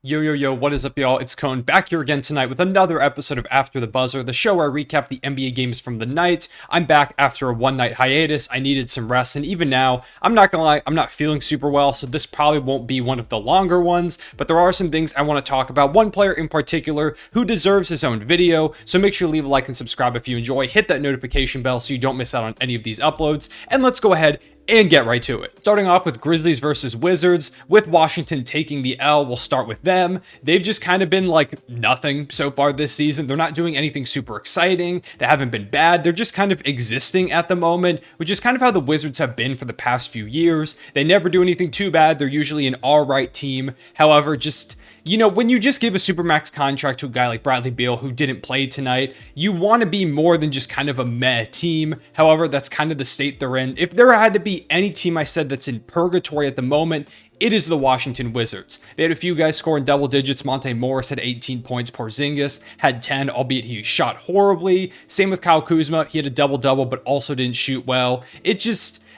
Yo, what is up, y'all? It's Cone back here again tonight with another episode of After the Buzzer, the show where I recap the NBA games from the night. I'm back after a one-night hiatus. I needed some rest, and even now, I'm not gonna lie, I'm not feeling super well, so this probably won't be one of the longer ones, but there are some things I want to talk about. One player in particular who deserves his own video, so make sure to leave a like and subscribe if you enjoy. Hit that notification bell so you don't miss out on any of these uploads, and let's go ahead and get right to it. Starting off with Grizzlies versus Wizards, with Washington taking the L, we'll start with them. They've just kind of been like nothing so far this season. They're not doing anything super exciting. They haven't been bad. They're just kind of existing at the moment, which is kind of how the Wizards have been for the past few years. They never do anything too bad. They're usually an all-right team. However, when you just give a supermax contract to a guy like Bradley Beal who didn't play tonight, you want to be more than just kind of a meh team. However, that's kind of the state they're in. If there had to be any team I said that's in purgatory at the moment, it is the Washington Wizards. They had a few guys scoring double digits. Monte Morris had 18 points. Porzingis had 10, albeit he shot horribly. Same with Kyle Kuzma. He had a double-double, but also didn't shoot well.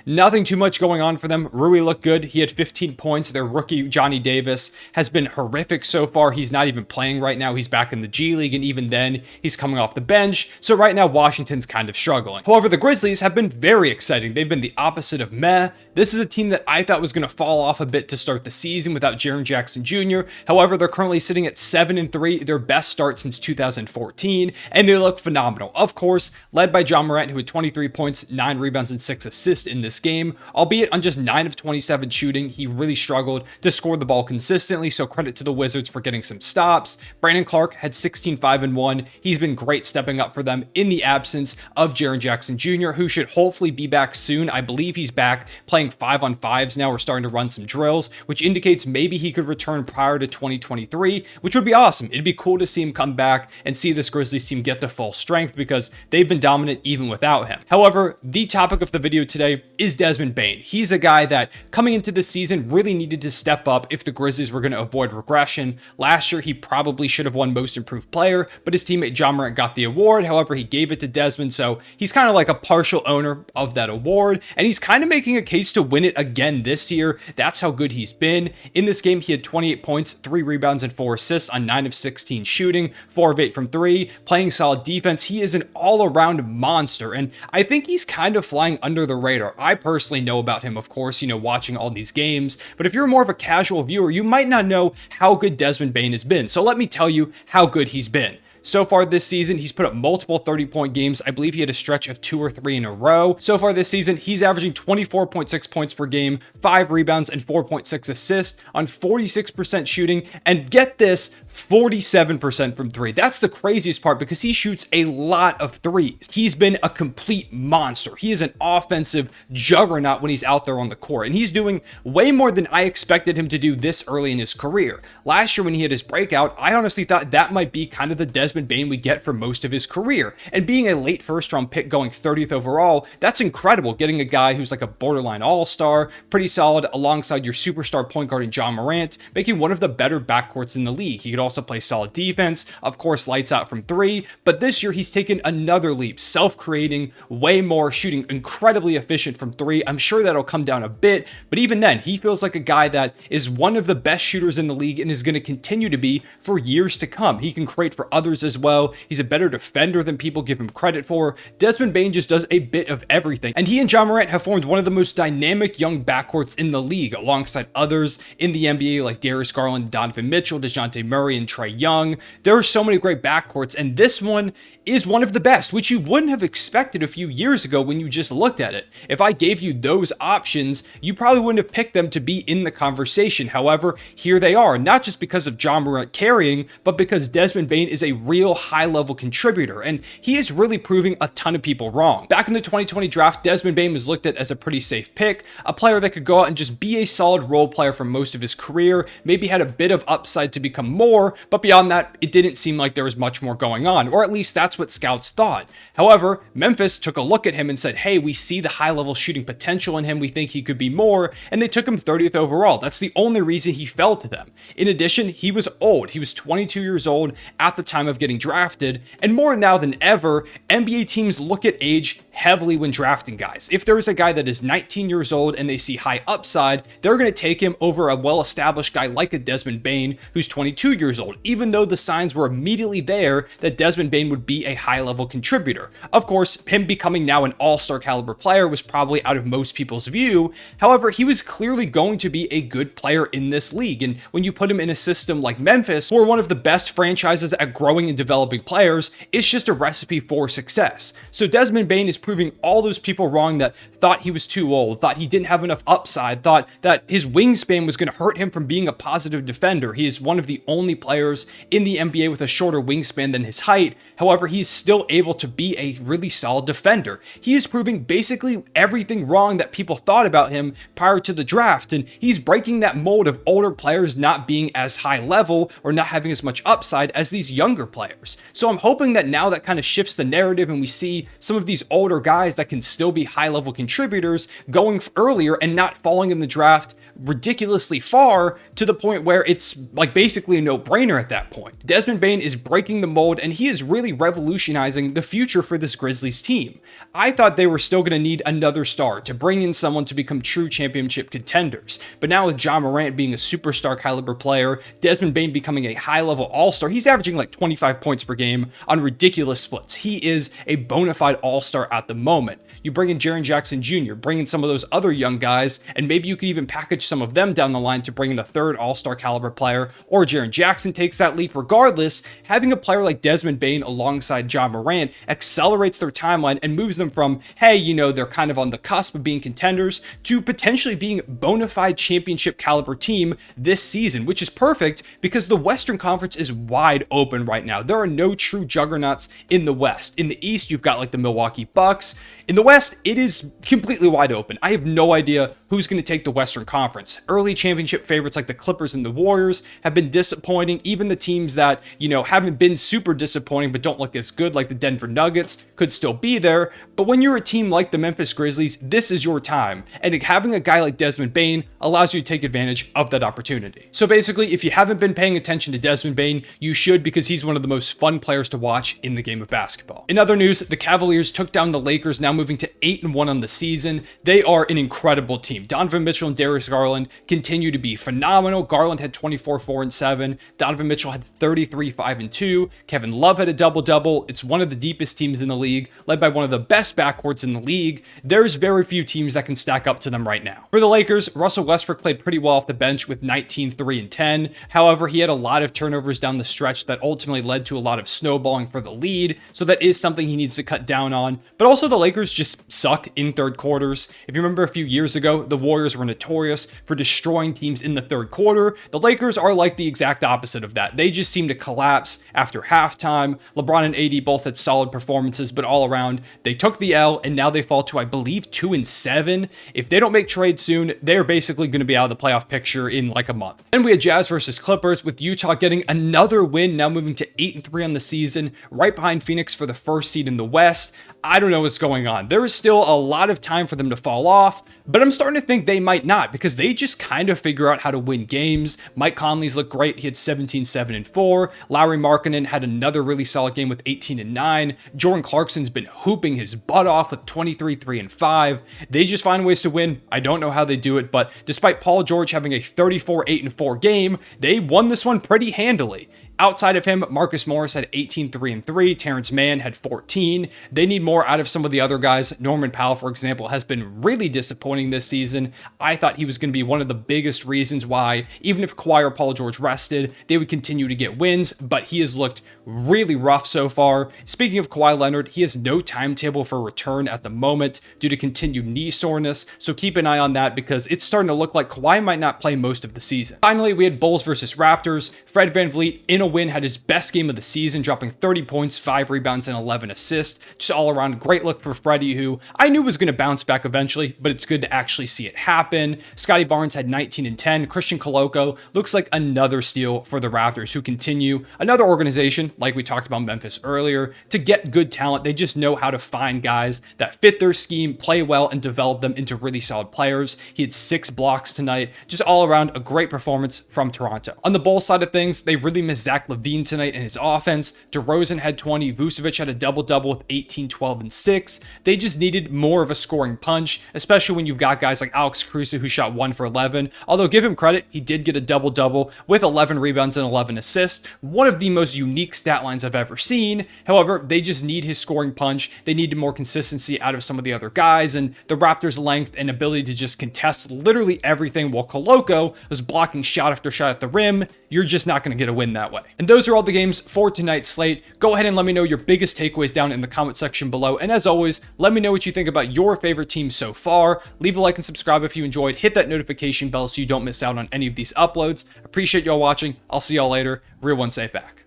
Nothing too much going on for them. Rui looked good. He had 15 points. Their rookie, Johnny Davis, has been horrific so far. He's not even playing right now. He's back in the G League, and even then, he's coming off the bench. So right now, Washington's kind of struggling. However, the Grizzlies have been very exciting. They've been the opposite of meh. This is a team that I thought was going to fall off a bit to start the season without Jaren Jackson Jr. However, they're currently sitting at 7-3, their best start since 2014, and they look phenomenal. Of course, led by John Morant, who had 23 points, 9 rebounds, and 6 assists in this game, albeit on just 9 of 27 shooting. He really struggled to score the ball consistently, so credit to the Wizards for getting some stops. Brandon Clark had 16, 5, and 1. He's been great stepping up for them in the absence of Jaren Jackson Jr., who should hopefully be back soon. I believe he's back playing 5-on-5s now. We're starting to run some drills, which indicates maybe he could return prior to 2023, which would be awesome. It'd be cool to see him come back and see this Grizzlies team get to full strength because they've been dominant even without him. However, the topic of the video today is Desmond Bane. He's a guy that coming into this season really needed to step up if the Grizzlies were going to avoid regression. Last year, he probably should have won Most Improved Player, but his teammate John Morant got the award. However, he gave it to Desmond, so he's kind of like a partial owner of that award, and he's kind of making a case to win it again this year. That's how good he's been. In this game, he had 28 points, 3 rebounds, and 4 assists on 9 of 16 shooting, 4 of 8 from 3, playing solid defense. He is an all-around monster, and I think he's kind of flying under the radar. I personally know about him, of course, watching all these games, but if you're more of a casual viewer, you might not know how good Desmond Bane has been. So let me tell you how good he's been. So far this season, he's put up multiple 30-point games. I believe he had a stretch of 2 or 3 in a row. So far this season, he's averaging 24.6 points per game, 5 rebounds, and 4.6 assists on 46% shooting. And get this, 47% from 3. That's the craziest part because he shoots a lot of threes. He's been a complete monster. He is an offensive juggernaut when he's out there on the court, and he's doing way more than I expected him to do this early in his career. Last year when he had his breakout, I honestly thought that might be kind of the Desmond Bane we get for most of his career. And being a late first-round pick going 30th overall, that's incredible, getting a guy who's like a borderline all-star, pretty solid alongside your superstar point guard in John Morant, making one of the better backcourts in the league. He could also play solid defense, of course lights out from 3, but this year he's taken another leap, self-creating way more, shooting incredibly efficient from 3. I'm sure that'll come down a bit, but even then, he feels like a guy that is one of the best shooters in the league and is going to continue to be for years to come. He can create for others as well. He's a better defender than people give him credit for. Desmond Bane just does a bit of everything, and he and John Morant have formed one of the most dynamic young backcourts in the league, alongside others in the NBA like Darius Garland, Donovan Mitchell, DeJounte Murray, and Trae Young. There are so many great backcourts, and this one is one of the best, which you wouldn't have expected a few years ago when you just looked at it. If I gave you those options, you probably wouldn't have picked them to be in the conversation. However, here they are, not just because of John Morant carrying, but because Desmond Bane is a real high-level contributor, and he is really proving a ton of people wrong. Back in the 2020 draft, Desmond Bane was looked at as a pretty safe pick, a player that could go out and just be a solid role player for most of his career, maybe had a bit of upside to become more, but beyond that, it didn't seem like there was much more going on, or at least that's what scouts thought. However, Memphis took a look at him and said, hey, we see the high-level shooting potential in him, we think he could be more, and they took him 30th overall. That's the only reason he fell to them. In addition, he was old. He was 22 years old at the time of getting drafted, and more now than ever, NBA teams look at age heavily when drafting guys. If there's a guy that is 19 years old and they see high upside, they're going to take him over a well-established guy like a Desmond Bane who's 22 years old, even though the signs were immediately there that Desmond Bane would be a high-level contributor. Of course, him becoming now an all-star caliber player was probably out of most people's view. However, he was clearly going to be a good player in this league, and when you put him in a system like Memphis, who are one of the best franchises at growing and developing players, it's just a recipe for success. So Desmond Bane is proving all those people wrong that thought he was too old, thought he didn't have enough upside, thought that his wingspan was going to hurt him from being a positive defender. He is one of the only players in the NBA with a shorter wingspan than his height. However, he's still able to be a really solid defender. He is proving basically everything wrong that people thought about him prior to the draft, and he's breaking that mold of older players not being as high level or not having as much upside as these younger players. So I'm hoping that now that kind of shifts the narrative and we see some of these older guys that can still be high level contributors going earlier and not falling in the draft ridiculously far to the point where it's like basically a no-brainer at that point. Desmond Bane is breaking the mold, and he is really revolutionizing the future for this Grizzlies team. I thought they were still going to need another star to bring in someone to become true championship contenders, but now with Ja Morant being a superstar caliber player, Desmond Bane becoming a high-level all-star, he's averaging like 25 points per game on ridiculous splits. He is a bona fide all-star at the moment. You bring in Jaren Jackson Jr., bring in some of those other young guys, and maybe you could even package some of them down the line to bring in a third all-star caliber player, or Jaren Jackson takes that leap. Regardless, having a player like Desmond Bane alongside Ja Morant accelerates their timeline and moves them from, hey, you know, they're kind of on the cusp of being contenders to potentially being bona fide championship caliber team this season, which is perfect because the Western Conference is wide open right now. There are no true juggernauts in the West. In the East, you've got like the Milwaukee Bucks. In the West, it is completely wide open. I have no idea who's going to take the Western Conference. Early championship favorites like the Clippers and the Warriors have been disappointing. Even the teams that, you know, haven't been super disappointing but don't look as good, like the Denver Nuggets, could still be there. But when you're a team like the Memphis Grizzlies, this is your time. And having a guy like Desmond Bane allows you to take advantage of that opportunity. So basically, if you haven't been paying attention to Desmond Bane, you should, because he's one of the most fun players to watch in the game of basketball. In other news, the Cavaliers took down the Lakers, now moving to 8-1 on the season. They are an incredible team. Donovan Mitchell and Darius Garland continue to be phenomenal. Garland had 24, 4, and 7. Donovan Mitchell had 33, 5, and 2. Kevin Love had a double-double. It's one of the deepest teams in the league, led by one of the best backcourts in the league. There's very few teams that can stack up to them right now. For the Lakers, Russell Westbrook played pretty well off the bench with 19, 3, and 10. However, he had a lot of turnovers down the stretch that ultimately led to a lot of snowballing for the lead, so that is something he needs to cut down on. But also the Lakers just suck in third quarters. If you remember a few years ago, the Warriors were notorious for destroying teams in the third quarter. The Lakers are like the exact opposite of that. They just seem to collapse after halftime. LeBron and AD both had solid performances, but all around, they took the L, and now they fall to, I believe, 2-7. If they don't make trades soon, they're basically going to be out of the playoff picture in like a month. Then we had Jazz versus Clippers, with Utah getting another win, now moving to 8-3 on the season, right behind Phoenix for the first seed in the West. I don't know what's going on. There is still a lot of time for them to fall off, but I'm starting to think they might not, because they just kind of figure out how to win games. Mike Conley's looked great. He had 17, 7, and 4. Lauri Markkanen had another really solid game with 18 and 9. Jordan Clarkson's been hooping his butt off with 23, 3, and 5. They just find ways to win. I don't know how they do it, but despite Paul George having a 34, 8, and 4 game, they won this one pretty handily. Outside of him, Marcus Morris had 18, 3, and 3. Terrence Mann had 14. They need more out of some of the other guys. Norman Powell, for example, has been really disappointing this season. I thought he was going to be one of the biggest reasons why, even if Kawhi or Paul George rested, they would continue to get wins, but he has looked really rough so far. Speaking of Kawhi Leonard, he has no timetable for return at the moment due to continued knee soreness, so keep an eye on that, because it's starting to look like Kawhi might not play most of the season. Finally, we had Bulls versus Raptors. Fred VanVleet, in a win, had his best game of the season, dropping 30 points, 5 rebounds, and 11 assists. Just all around great look for Freddie, who I knew was going to bounce back eventually, but it's good to actually see it happen. Scotty Barnes had 19 and 10. Christian Koloko looks like another steal for the Raptors, who continue, another organization, like we talked about Memphis earlier, to get good talent. They just know how to find guys that fit their scheme, play well, and develop them into really solid players. He had 6 blocks tonight. Just all around a great performance from Toronto. On the Bulls side of things, they really missed Zach LaVine tonight and his offense. DeRozan had 20. Vucevic had a double-double with 18, 12, and 6. They just needed more of a scoring punch, especially when you've got guys like Alex Caruso who shot 1 for 11. Although, give him credit, he did get a double-double with 11 rebounds and 11 assists. One of the most unique stat lines I've ever seen. However, they just need his scoring punch. They needed more consistency out of some of the other guys, and the Raptors' length and ability to just contest literally everything while Koloko was blocking shot after shot at the rim. You're just not going to get a win that way. And those are all the games for tonight's slate. Go ahead and let me know your biggest takeaways down in the comment section below. And as always, let me know what you think about your favorite team so far. Leave a like and subscribe if you enjoyed. Hit that notification bell so you don't miss out on any of these uploads. Appreciate y'all watching. I'll see y'all later. Real one safe back.